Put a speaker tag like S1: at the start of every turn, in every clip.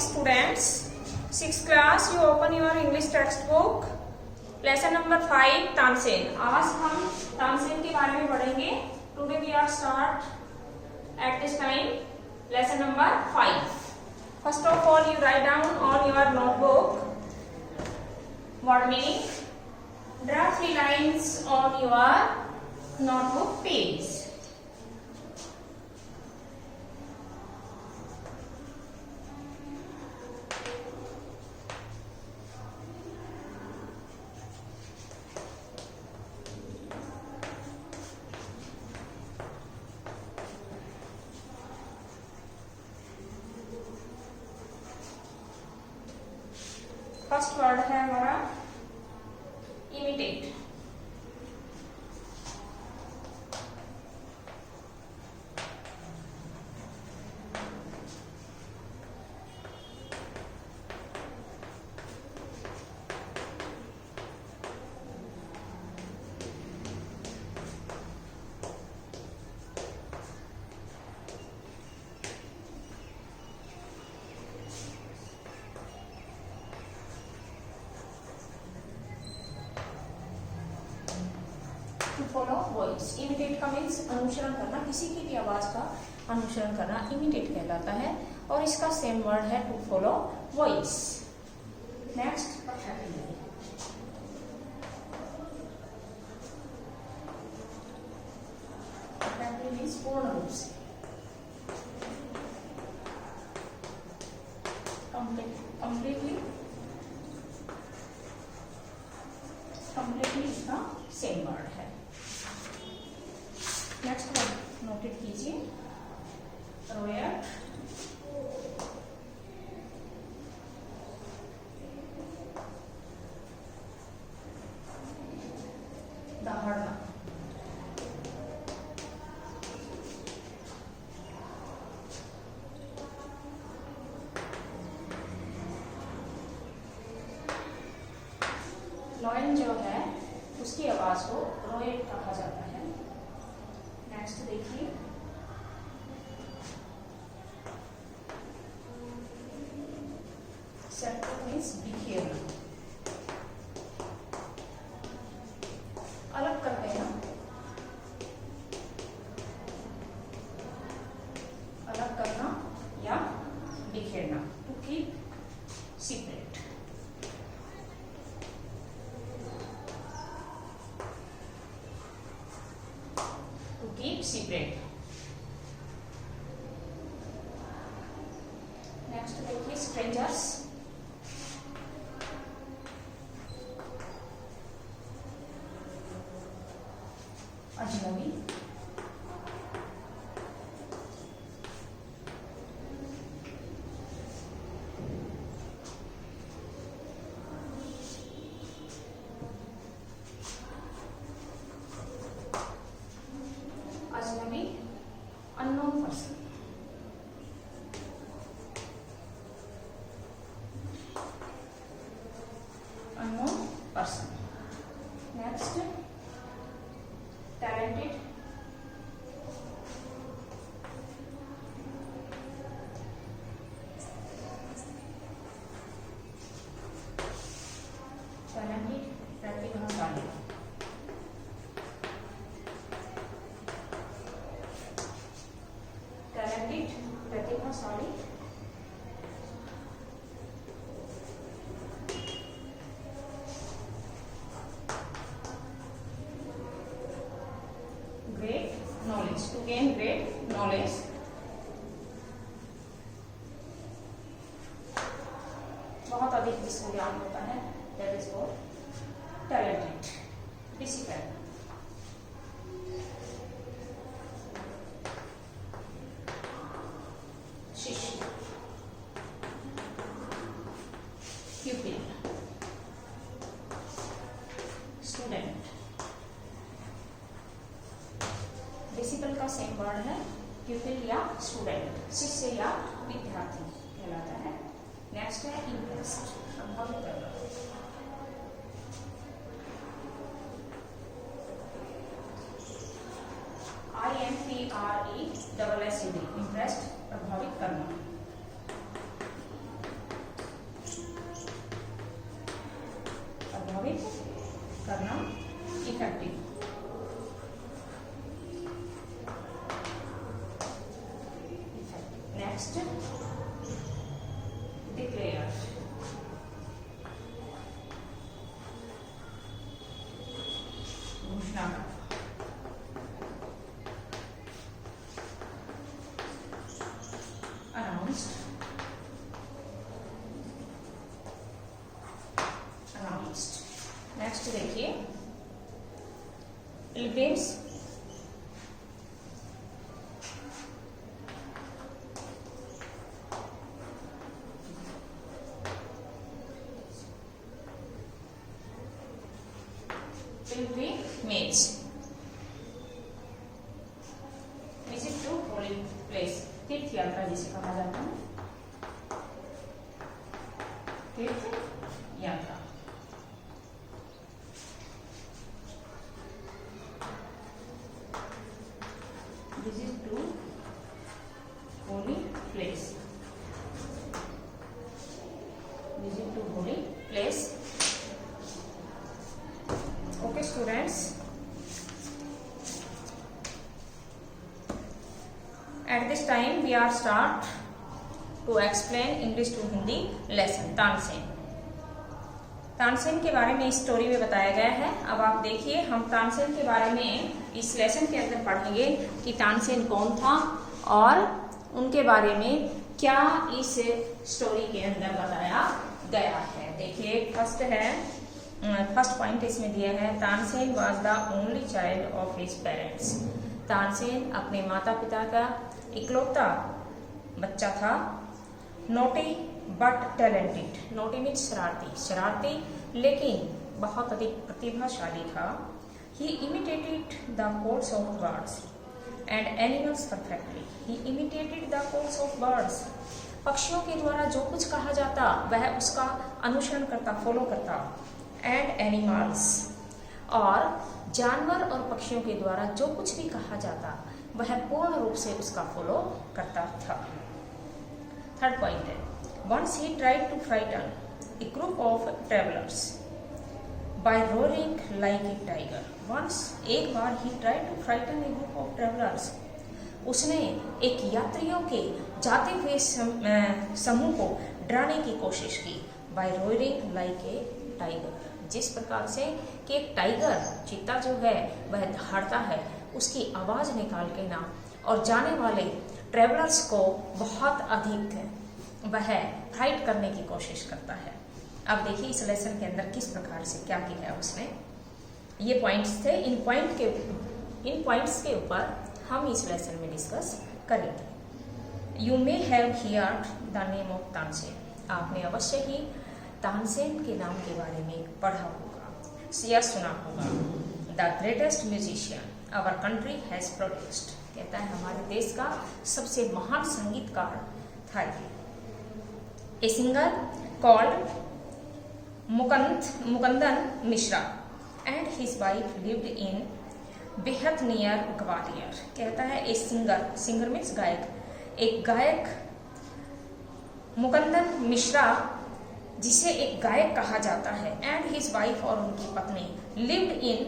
S1: morning students. 6th class, you open your English textbook. Lesson number 5 Tansen. आज हम तानसेन के बारे में पढ़ेंगे. Today we are start at this time lesson number 5. First of all, you write down on your notebook word meaning. Draw 3 lines on your notebook page. First word है हमारा imitate. Follow voice. Imitate का means अनुसरण करना, किसी की भी आवाज का अनुसरण करना इमिटेट कहलाता है. और इसका सेम वर्ड है to follow voice. Next means पूर्ण रूप से, कंप्लीटली इसका सेम वर्ड है. नेक्स्ट वर्ड नोटेड कीजिए. रोयट, दहाड़ना. लॉयन जो है उसकी आवाज को रोयट कहा जाता है. नेक्स्ट देखिए. सेपरेट मीन्स बिखेरना, अलग कर देना, अलग करना या बिखेरना. To keep secret. Keep secret. Next देखिए strangers. अजनबी. अजनबी, unknown person. Unknown person. Next, talented. Talented, प्रतिभाशाली. टैलेंटेड, प्रतिभाशाली. Great knowledge, to gain great knowledge. बहुत अधिक जिसको ज्ञान होता है, that is called talented. Disciple. शिष्य. pupil. स्टूडेंट. डिसिपल का सेम वर्ड है pupil या स्टूडेंट, शिष्य या विद्यार्थी कहलाता है. नेक्स्ट है इम्प्रेस्ड, प्रभावित करना. IMPRESSED, इम्प्रेस्ड, प्रभावित करना. pilgrims pilgrimage visit to holy place, तीर्थ यात्रा जिसे कहा जाता है, तीर्थ यात्रा। visit to holy place, visit to holy place। Okay students, at this time we are start to explain English to Hindi lesson। Tansen, Tansen के बारे में इस स्टोरी में बताया गया है। अब आप देखिए, हम तानसेन के बारे में इस लेसन के अंदर पढ़ेंगे कि तानसेन कौन था और उनके बारे में क्या इस स्टोरी के अंदर बताया गया है। देखिए, फर्स्ट पॉइंट इसमें दिया है, Tansen was the only child of his parents. Tansen अपने माता पिता का इकलौता बच्चा था। Naughty but talented, naughty means शरारती, शरारती लेकिन बहुत अधिक प्रतिभाशाली था। He imitated the codes of birds and animals perfectly, he imitated the codes of birds, पक्षियों के द्वारा जो कुछ कहा जाता वह उसका अनुसरण करता, फॉलो करता। एंड एनिमल्स, और जानवर और पक्षियों के द्वारा जो कुछ भी कहा जाता वह पूर्ण रूप से उसका फॉलो करता था। थर्ड पॉइंट है, once he tried to frighten a group of travellers by roaring like a tiger. Once, एक बार he tried to frighten a group of travellers, उसने एक यात्रियों के जाते हुए समूह को डराने की कोशिश की। By roaring like a tiger, जिस प्रकार से कि एक टाइगर, चीता जो है वह दहाड़ता है, उसकी आवाज निकाल के ना और जाने वाले ट्रेवलर्स को बहुत अधिक वह फ्राइट करने की कोशिश करता है। अब देखिए इस लेसन के अंदर किस प्रकार से क्या किया है उसने। ये पॉइंट्स थे, इन पॉइंट्स के ऊपर हम इस लेसन में डिस्कस करेंगे। You may have heard the name of Tansen, आपने अवश्य ही तानसेन के नाम के बारे में पढ़ा होगा या सुना होगा। The greatest musician our country has produced, कहता है हमारे देश का सबसे महान संगीतकार था ये। A singer called Mukundan Mishra and his wife lived in बेहद नियर ग्वालियर, कहता है ए सिंगर मीन्स गायक, एक गायक मुकुंदन मिश्रा जिसे एक गायक कहा जाता है, एंड हिज वाइफ और उनकी पत्नी lived in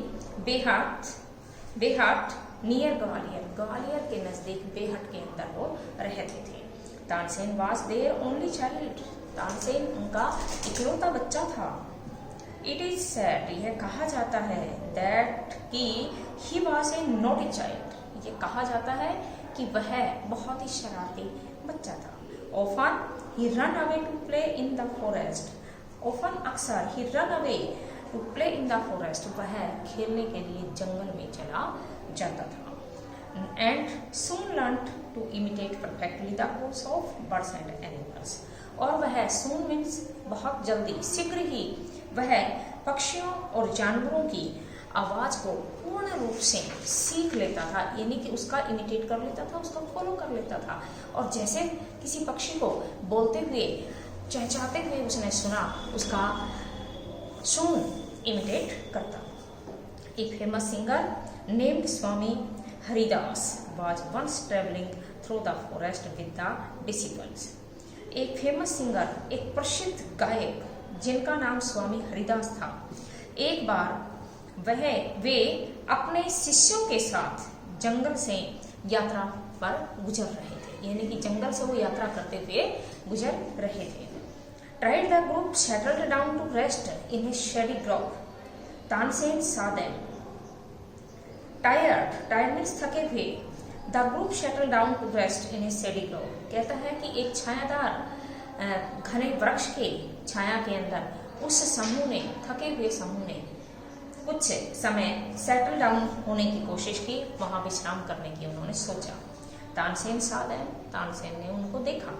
S1: Behat near Gwalior, Gwalior के नजदीक बेहट के अंदर वो रहते थे। Tansen was their only child, Tansen उनका इकलौता बच्चा था। इट इज सेड, यह कहा जाता है, दैट कि he was a naughty child, ये कहा जाता है कि वह बहुत ही शरारती बच्चा था। Often he run away to play in the forest, often अक्सर he run away to play in the forest, वह खेलने के लिए जंगल में चला जाता था। And soon learn to imitate perfectly the codes of birds and animals, और वह सून मीन्स बहुत जल्दी, शीघ्र ही वह पक्षियों और जानवरों की आवाज को पूर्ण रूप से सीख लेता था, यानी कि उसका इमिटेट कर लेता था, उसका फॉलो कर लेता था। और जैसे किसी पक्षी को बोलते हुए, चहचहाते हुए उसने सुना, उसका सून इमिटेट करता। A famous singer named Swami Haridas was once travelling through the forest with the disciples, एक फेमस सिंगर, एक प्रसिद्ध गायक जिनका नाम स्वामी हरिदास था, एक बार वे अपने शिष्यों के साथ जंगल से यात्रा पर गुजर रहे थे, यानी कि जंगल से वो यात्रा करते हुए गुजर रहे थे। Tried the group settled down to rest in a shady grove, Tansen saw them tired means थके हुए। The group settle down to rest in a shady grove, कहता है कि एक छायादार घने वृक्ष के छाया के अंदर उस समूह ने, थके हुए समूह ने कुछ समय सेटल डाउन होने की कोशिश की, वहां विश्राम करने की उन्होंने सोचा। तानसेन saw them, तानसेन ने उनको देखा।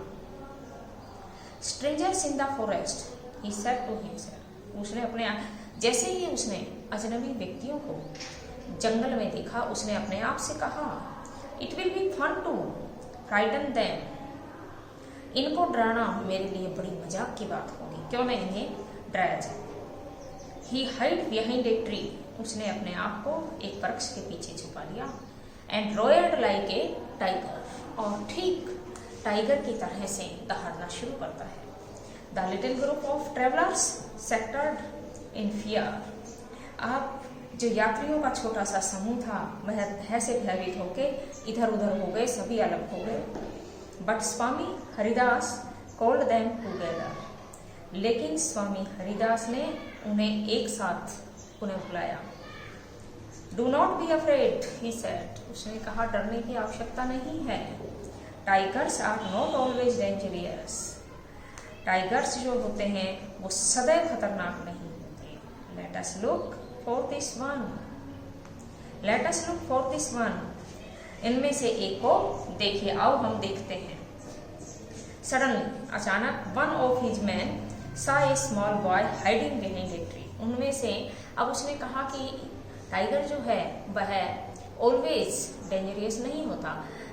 S1: Strangers in the forest, he said to himself, उसने अपने जैसे ही उसने अजनबी व्यक्तियों को जंगल में देखा, उसने अपने आप से कहा, it will be fun to frighten them, इनको डराना मेरे लिए बड़ी मजाक की बात होगी, क्यों न इन्हें डराया जाए। ही हाइड बिहाइंड ए ट्री, उसने अपने आप को एक वृक्ष के पीछे छुपा लिया। एंड रोयर्ड लाइक ए टाइगर, और ठीक टाइगर की तरह से दहाड़ना शुरू करता है। The little group of travellers scattered in fear, अब जो यात्रियों का छोटा सा समूह था वह भय से भयभीत होकर इधर उधर हो गए, सभी अलग हो गए। But Swami Haridas called them together, लेकिन स्वामी हरिदास ने उन्हें एक साथ उन्हें बुलाया। Do not be afraid, he said, उसने कहा डरने की आवश्यकता नहीं है। Tigers are not always dangerous, tigers जो होते हैं वो सदैव खतरनाक नहीं होते। Let us look for this one, let us look for this one, इनमें से एक को देखिए, आओ हम देखते हैं। सडनली, अचानक, one of his man saw a small boy hiding behind a tree, उनमें से अब उसने कहा कि टाइगर जो है वह ऑलवेज डेंजरियस नहीं होता,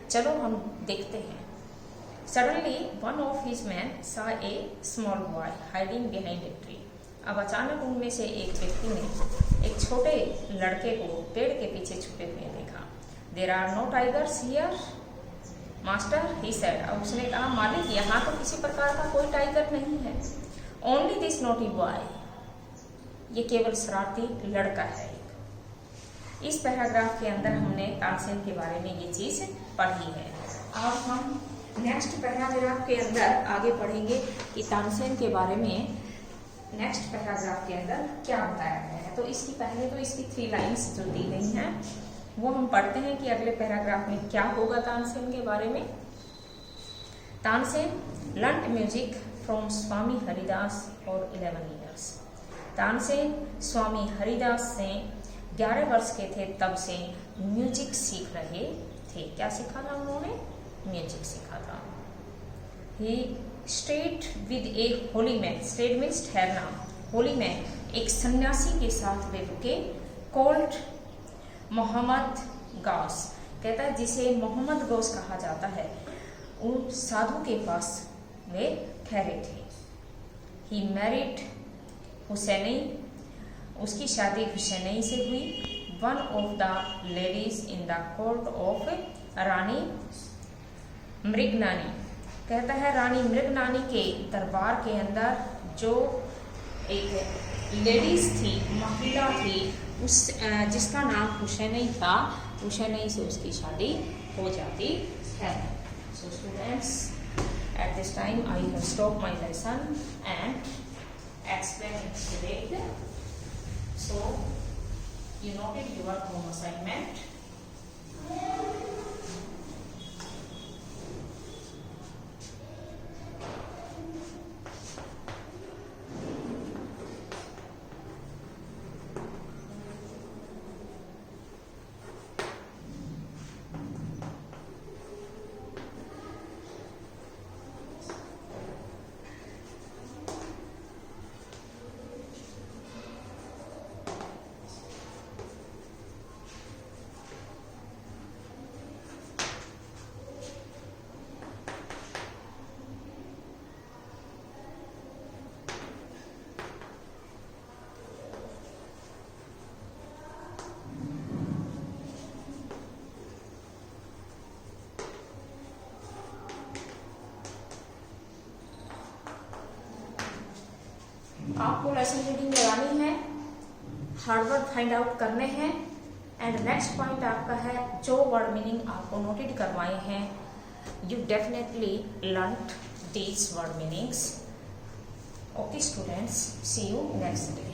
S1: चलो हम देखते हैं। Suddenly one of his man saw a small boy hiding behind a tree, अब अचानक उनमें से एक व्यक्ति ने एक छोटे लड़के को पेड़ के पीछे छुपे हुए देखा। There are no tigers here, master, he said, अब उसने कहा मालिक यहाँ तो किसी प्रकार का कोई टाइगर नहीं है। Only this naughty boy, ये केवल शरारती लड़का है। इस पैराग्राफ के अंदर हमने तानसेन के बारे में ये चीज पढ़ी है। अब हम नेक्स्ट पैराग्राफ के अंदर आगे पढ़ेंगे कि तानसेन के बारे में नेक्स्ट पैराग्राफ के अंदर क्या बताया गया है। तो इसकी पहले तो इसकी 3 लाइन्स जो दी गई हैं वो हम पढ़ते हैं कि अगले पैराग्राफ में क्या होगा तानसेन के बारे में। Tansen learned music from Swami Haridas for 11 years, Tansen Swami Haridas से 11 वर्ष के थे तब से म्यूजिक सीख रहे थे। क्या सीखा था उन्होंने? म्यूजिक सीखा था। He stayed with a holy man, stayed means ठहरना, होली मैन एक सन्यासी के साथ वे रुके। कॉल्ड मोहम्मद गौस, कहता है जिसे मोहम्मद गौस कहा जाता है, उन साधु के पास वे ठहरे थे। ही मैरिड हुसैनी, उसकी शादी हुसैनी से हुई। One of the ladies in the court of Rani Mrignayani, कहता है रानी मृगनानी के दरबार के अंदर जो एक लेडीज थी, महिला थी, उस जिसका नाम हुसैनी था, हुसैनी से उसकी शादी हो जाती है। So students, at this time I have stopped my lesson and explained it. So you noted your home assignment. आपको लेसन रीडिंग लगानी है, हार्ड वर्ड फाइंड आउट करने हैं एंड नेक्स्ट पॉइंट आपका है जो वर्ड मीनिंग आपको नोटेड करवाए हैं, you definitely learned these word meanings. Okay students, see you next day.